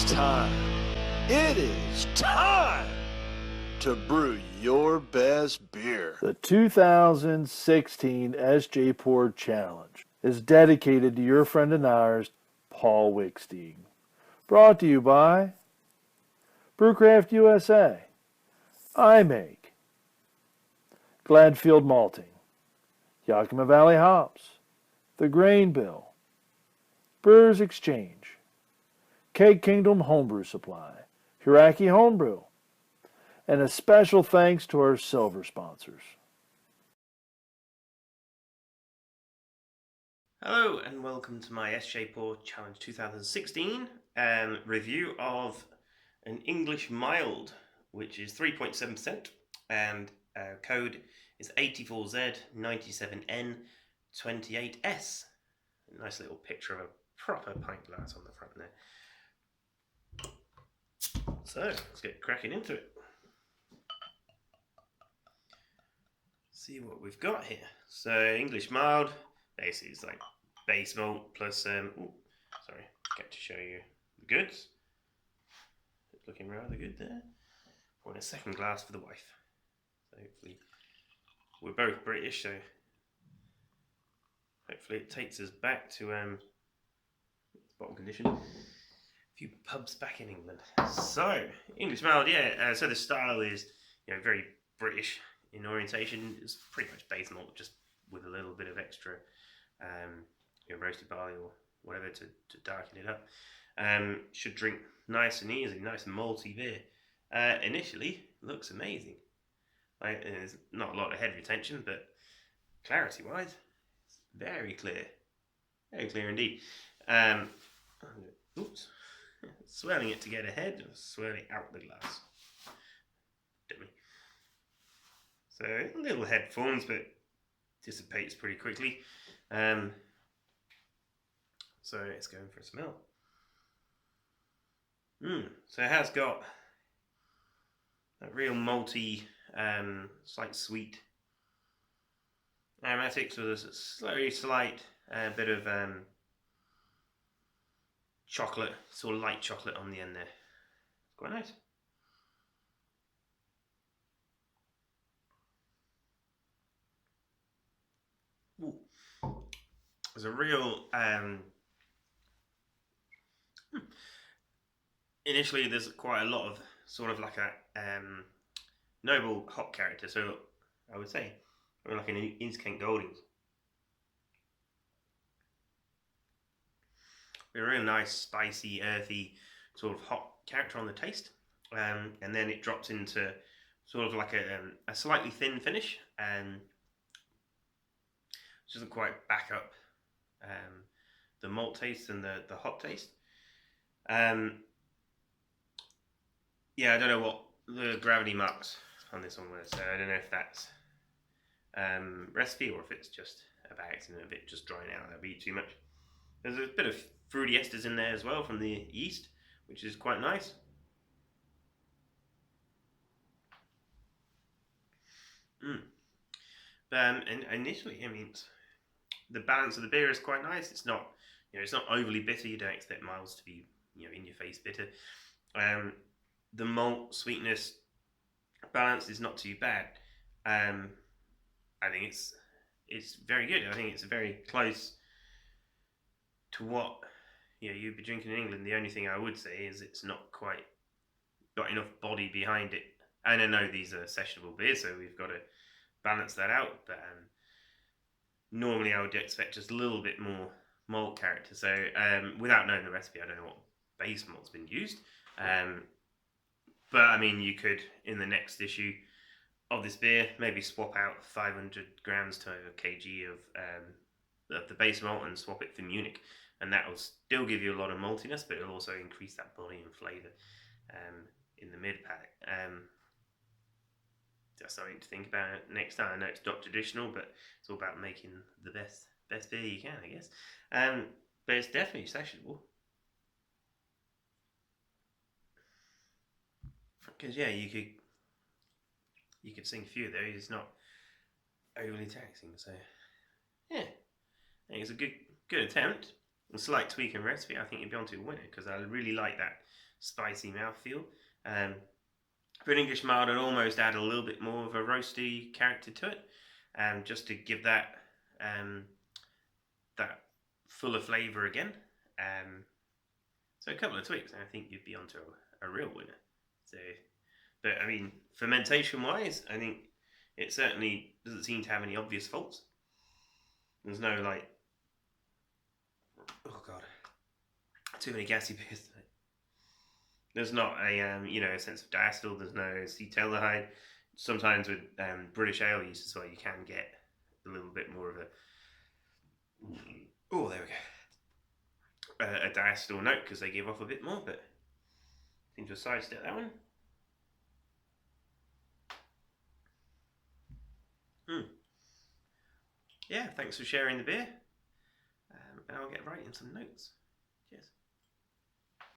It's time. It is time to brew your best beer. The 2016 SJPorr Challenge is dedicated to your friend and ours, Paul Wickstein. Brought to you by Brewcraft USA, iMake, Gladfield Malting, Yakima Valley Hops, The Grain Bill, Brewers Exchange, Keg Kingdom Homebrew Supply, Hiraki Homebrew, and a special thanks to our silver sponsors. Hello and welcome to my SJPorr Challenge 2016 review of an English mild, which is 3.7%, and code is 84Z97N28S. A nice little picture of a proper pint glass on the front there. So let's get cracking into it. See what we've got here. So English mild, basically it's like base malt plus get to show you the goods. It's looking rather good there. Pouring a second glass for the wife. So hopefully we're both British, so hopefully it takes us back to bottle condition. A few pubs back in England. So English mild, yeah. So the style is very British in orientation. It's pretty much base malt, just with a little bit of extra roasted barley or whatever to darken it up. Should drink nice and easy, nice and malty beer. Initially looks amazing. There's not a lot of head retention, but clarity wise, it's very clear indeed. Oops, swirling it to get ahead, or swirling out the glass. Dummy. So little head forms, but dissipates pretty quickly. So it's going for a smell. So it has got that real malty, slight sweet aromatics with a very slight bit of chocolate, sort of light chocolate on the end there. Quite nice. Ooh. There's a real initially there's quite a lot of sort of like a noble hop character, so I would say like an Inskent Goldings. A real nice spicy earthy sort of hot character on the taste, and then it drops into sort of like a slightly thin finish, which doesn't quite back up the malt taste and the hop taste. Yeah, I don't know what the gravity marks on this one were, so I don't know if that's recipe or if it's just by accident of it just drying out. That'd be too much. There's a bit of fruity esters in there as well from the yeast, which is quite nice. But initially, I mean, the balance of the beer is quite nice. It's not, it's not overly bitter. You don't expect miles to be, in your face bitter. The malt sweetness balance is not too bad. I think it's very good. I think it's very close to what you'd be drinking in England. The only thing I would say is it's not quite got enough body behind it. And I know these are sessionable beers, so we've got to balance that out. But normally I would expect just a little bit more malt character. So without knowing the recipe, I don't know what base malt's been used. But I mean, you could, in the next issue of this beer, maybe swap out 500 grams to a kg of the base malt and swap it for Munich, and that will still give you a lot of maltiness, but it'll also increase that body and flavour in the mid palate. That's something to think about next time. I know it's not traditional, but it's all about making the best beer you can, I guess. But it's definitely sessionable. Because you could sing a few of those. It's not overly taxing, so yeah, I think it's a good attempt. A slight tweak in recipe, I think you'd be onto a winner, because I really like that spicy mouthfeel. For an English mild, I'd almost add a little bit more of a roasty character to it, just to give that that fuller flavour again. So a couple of tweaks, and I think you'd be onto a real winner. So, but I mean, fermentation-wise, I think it certainly doesn't seem to have any obvious faults. There's no like, oh god, too many gassy beers today. There's not a a sense of diacetyl. There's no acetaldehyde. Sometimes with British ale yeast as well, you can get a little bit more of a there we go, a diacetyl note because they give off a bit more. But I seem to have sidestepped that one. Yeah, thanks for sharing the beer. And I'll get right in some notes. Cheers.